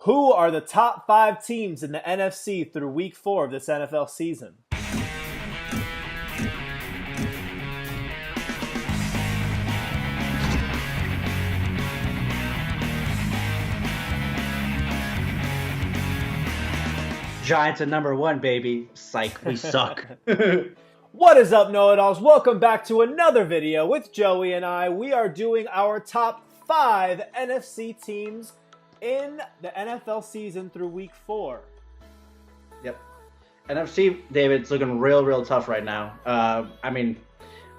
Who are the top 5 teams in the NFC through week 4 of this NFL season? Giants at number 1, baby. Psych, we suck. What is up, know-it-alls? Welcome back to another video with Joey and I. We are doing our top 5 NFC teams in the NFL season through week 4. Yep. NFC, David, it's looking real tough right now. I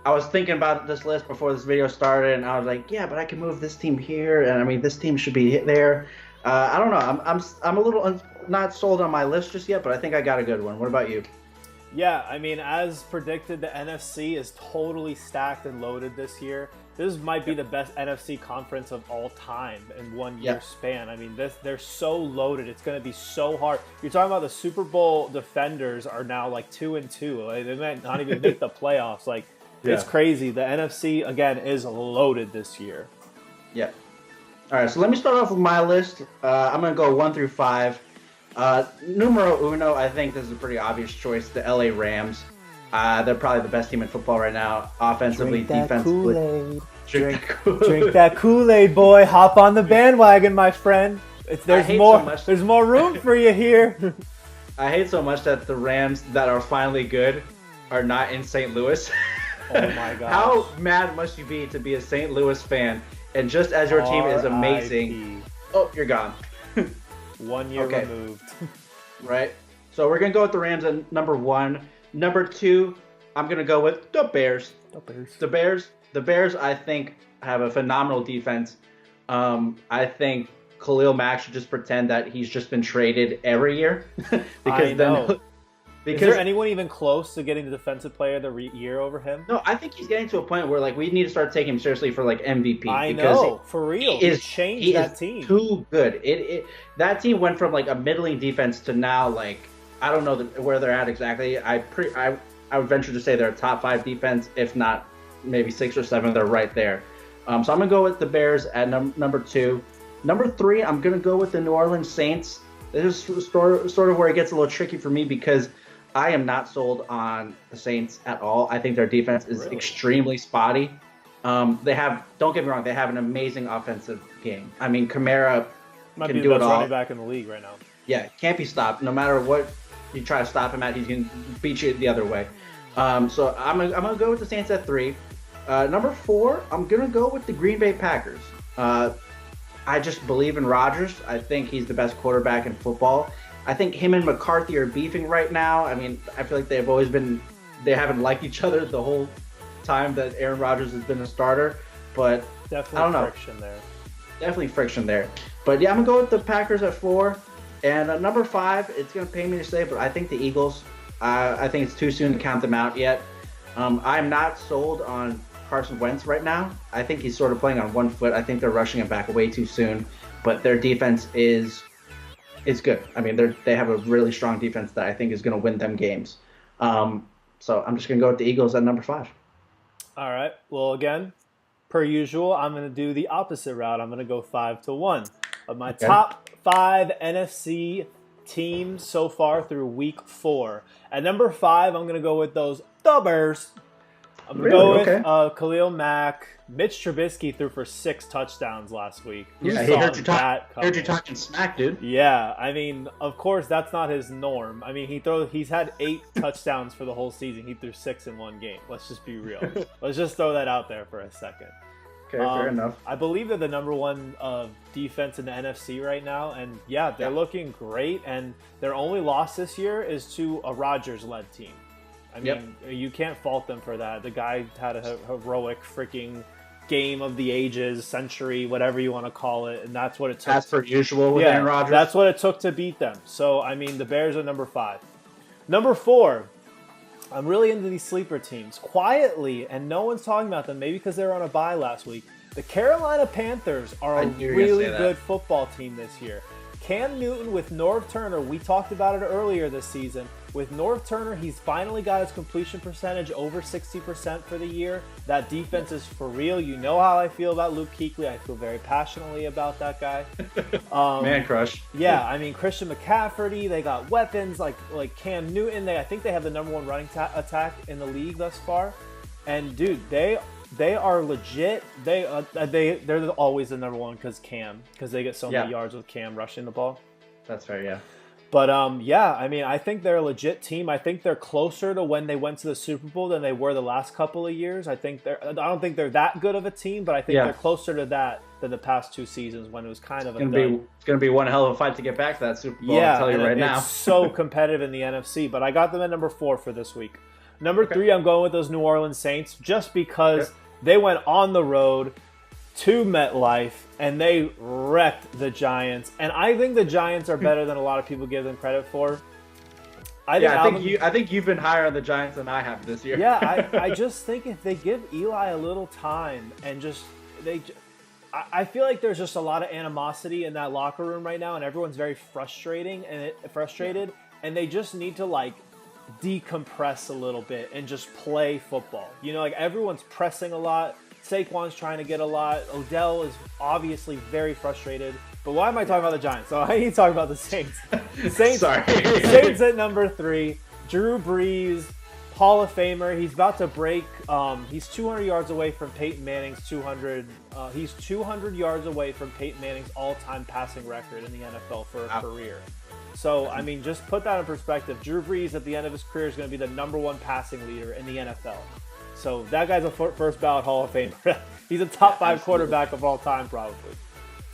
was thinking about this list before this video started, and I was like, yeah, but I can move this team here, and this team should be there. I don't know. I'm a little not sold on my list just yet, but I think I got a good one. What about you? Yeah, as predicted, the NFC is totally stacked and loaded this year. This might be the best NFC conference of all time in 1 year span. They're so loaded. It's going to be so hard. You're talking about the Super Bowl defenders are now like 2-2. They might not even make the playoffs. It's crazy. The NFC, again, is loaded this year. Yeah. All right, so let me start off with my list. I'm going to go 1 through 5. Numero uno, I think this is a pretty obvious choice. The LA Rams. They're probably the best team in football right now, offensively, defensively. Drink that Kool-Aid, boy. Hop on the bandwagon, my friend. There's more room for you here. I hate so much that the Rams that are finally good are not in St. Louis. Oh my god! How mad must you be to be a St. Louis fan, and just as your team is amazing, oh, you're gone. 1 year removed. Right. So we're gonna go with the Rams at number 1. Number 2, I'm gonna go with the Bears. The Bears, I think, have a phenomenal defense. I think Khalil Mack should just pretend that he's just been traded every year. Is there anyone even close to getting the defensive player of the year over him? No, I think he's getting to a point where we need to start taking him seriously for MVP. I know, for real. He changed that team. Too good. That team went from a middling defense to now I don't know where they're at exactly. I would venture to say they're a top 5 defense, if not maybe 6 or 7. They're right there. So I'm gonna go with the Bears at number 2. Number 3, I'm gonna go with the New Orleans Saints. This is sort of where it gets a little tricky for me because I am not sold on the Saints at all. I think their defense is extremely spotty. Don't get me wrong, they have an amazing offensive game. Kamara might can be do the it best all. running back in the league right now. Yeah, can't be stopped. No matter what you try to stop him at, he's going to beat you the other way. So I'm gonna go with the Saints at 3. Number 4, I'm going to go with the Green Bay Packers. I just believe in Rodgers. I think he's the best quarterback in football. I think him and McCarthy are beefing right now. I feel like they haven't liked each other the whole time that Aaron Rodgers has been a starter. But definitely I don't know. Definitely friction there. But yeah, I'm going to go with the Packers at 4. And number 5, it's going to pain me to say, but I think the Eagles. I think it's too soon to count them out yet. I'm not sold on Carson Wentz right now. I think he's sort of playing on one foot. I think they're rushing him back way too soon. But their defense is good. They have a really strong defense that I think is going to win them games. So I'm just going to go with the Eagles at number 5. All right. Well, again, per usual, I'm going to do the opposite route. I'm going to go 5-1 of my top 5 NFC teams so far through week 4. At number 5, I'm going to go with the Bears. I'm going to go with Khalil Mack. Mitch Trubisky threw for 6 touchdowns last week. Yeah, he heard you talking smack, dude. Yeah, of course, that's not his norm. He's had 8 touchdowns for the whole season. He threw 6 in one game. Let's just be real. Let's just throw that out there for a second. Okay, fair enough. I believe they're the number 1 defense in the NFC right now, and they're looking great. And their only loss this year is to a Rodgers-led team. You can't fault them for that. The guy had a heroic freaking game of the ages, century, whatever you want to call it, and that's what it took. As per usual with Aaron Rodgers. That's what it took to beat them. So, the Bears are number 5. Number 4, I'm really into these sleeper teams. Quietly, and no one's talking about them, maybe because they were on a bye last week. The Carolina Panthers are a really good football team this year. Cam Newton with Norv Turner, we talked about it earlier this season. With Norv Turner, he's finally got his completion percentage over 60% for the year. That defense is for real. You know how I feel about Luke Kuechly. I feel very passionately about that guy. Man crush. Yeah, I mean, Christian McCaffrey, they got weapons like Cam Newton. I think they have the #1 running attack in the league thus far. And, dude, they are legit. They're always the #1 because they get so many yards with Cam rushing the ball. That's fair, yeah. But yeah, I mean, I think they're a legit team. I think they're closer to when they went to the Super Bowl than they were the last couple of years. I don't think they're that good of a team, but I think they're closer to that than the past 2 seasons when it was kind of it's going to be one hell of a fight to get back to that Super Bowl. Yeah, I'll tell you right now. It's so competitive in the NFC. But I got them at #4 for this week. Number 3, I'm going with those New Orleans Saints just because they went on the road to MetLife, and they wrecked the Giants. And I think the Giants are better than a lot of people give them credit for. I think you've been higher on the Giants than I have this year. Yeah, I just think if they give Eli a little time and I feel like there's just a lot of animosity in that locker room right now, and everyone's very frustrated, and they just need to decompress a little bit and just play football. You know, everyone's pressing a lot. Saquon's trying to get a lot. Odell is obviously very frustrated. But why am I talking about the Giants? So I need to talk about the Saints. Saints at number 3. Drew Brees, Hall of Famer. He's about to break. He's 200 yards away from Peyton Manning's 200. He's 200 yards away from Peyton Manning's all-time passing record in the NFL for a career. So, I mean, just put that in perspective. Drew Brees at the end of his career is going to be the #1 passing leader in the NFL. So that guy's a first ballot Hall of Famer. He's a top 5 quarterback of all time, probably.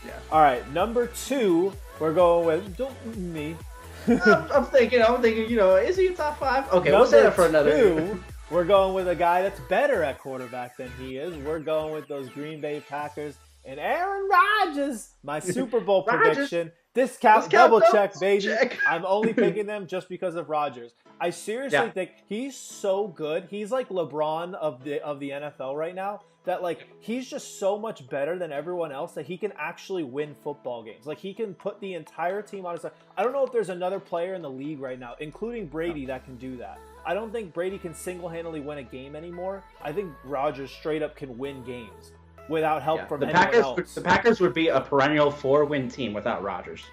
Yeah. All right, number 2, we're going with me. I'm thinking. You know, is he a top 5? Okay, we'll say that for another. 2, we're going with a guy that's better at quarterback than he is. We're going with those Green Bay Packers and Aaron Rodgers. My Super Bowl prediction. Discount double check, baby. I'm only picking them just because of Rodgers. I seriously think he's so good. He's like LeBron of the NFL right now. That he's just so much better than everyone else that he can actually win football games. He can put the entire team on his side. I don't know if there's another player in the league right now, including Brady, that can do that. I don't think Brady can single-handedly win a game anymore. I think Rodgers straight up can win games without help from anyone else. The Packers would be a perennial 4-win team without Rodgers.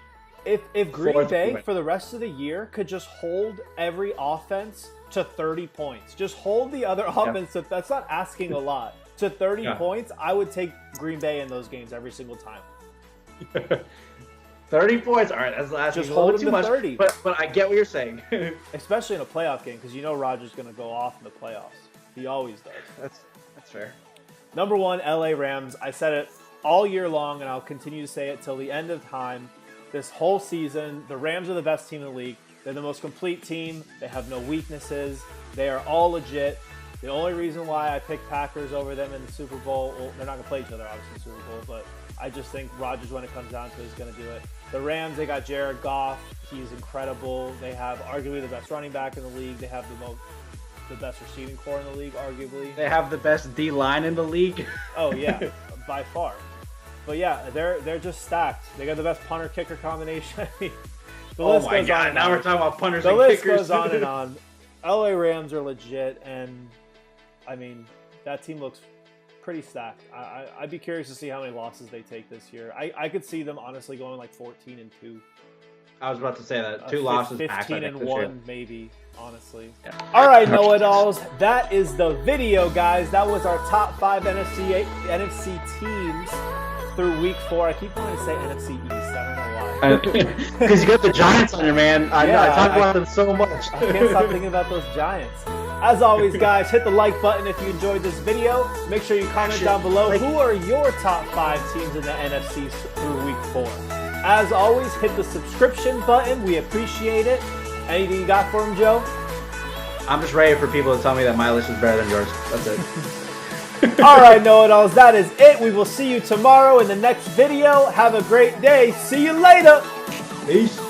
If Green Bay for the rest of the year could just hold every offense to 30 points, just hold the other offense, that's not asking a lot, to 30 points, I would take Green Bay in those games every single time. 30 points? All right, that's just hold too much. 30. But I get what you're saying. Especially in a playoff game, because you know Rodgers is going to go off in the playoffs. He always does. That's fair. Number 1, LA Rams. I said it all year long, and I'll continue to say it till the end of time. This whole season, the Rams are the best team in the league. They're the most complete team. They have no weaknesses. They are all legit. The only reason why I picked Packers over them in the Super Bowl, well, they're not going to play each other, obviously, in the Super Bowl, but I just think Rodgers, when it comes down to it, is going to do it. The Rams, they got Jared Goff. He's incredible. They have arguably the best running back in the league. They have the best receiving core in the league, arguably. They have the best D-line in the league. Oh, yeah, by far. But yeah, they're just stacked. They got the best punter-kicker combination. I mean, the list goes on and now on. we're talking about punters and kickers. kickers. The list goes on and on. LA Rams are legit, and I mean, that team looks pretty stacked. I'd be curious to see how many losses they take this year. I could see them honestly going 14-2. I was about to say that 2 losses. 15-1 maybe. Honestly. Yeah. All right, know-it-alls. That is the video, guys. That was our top 5 NFC teams through week 4. I keep wanting to say NFC East. I don't know why. Because you got the Giants on your man. I talk about them so much. I can't stop thinking about those Giants. As always, guys, hit the like button if you enjoyed this video. Make sure you comment down below who are your top 5 teams in the NFC through week 4. As always, hit the subscription button. We appreciate it. Anything you got for him, Joe? I'm just ready for people to tell me that my list is better than yours. That's it. All right, know-it-alls. That is it. We will see you tomorrow in the next video. Have a great day. See you later. Peace.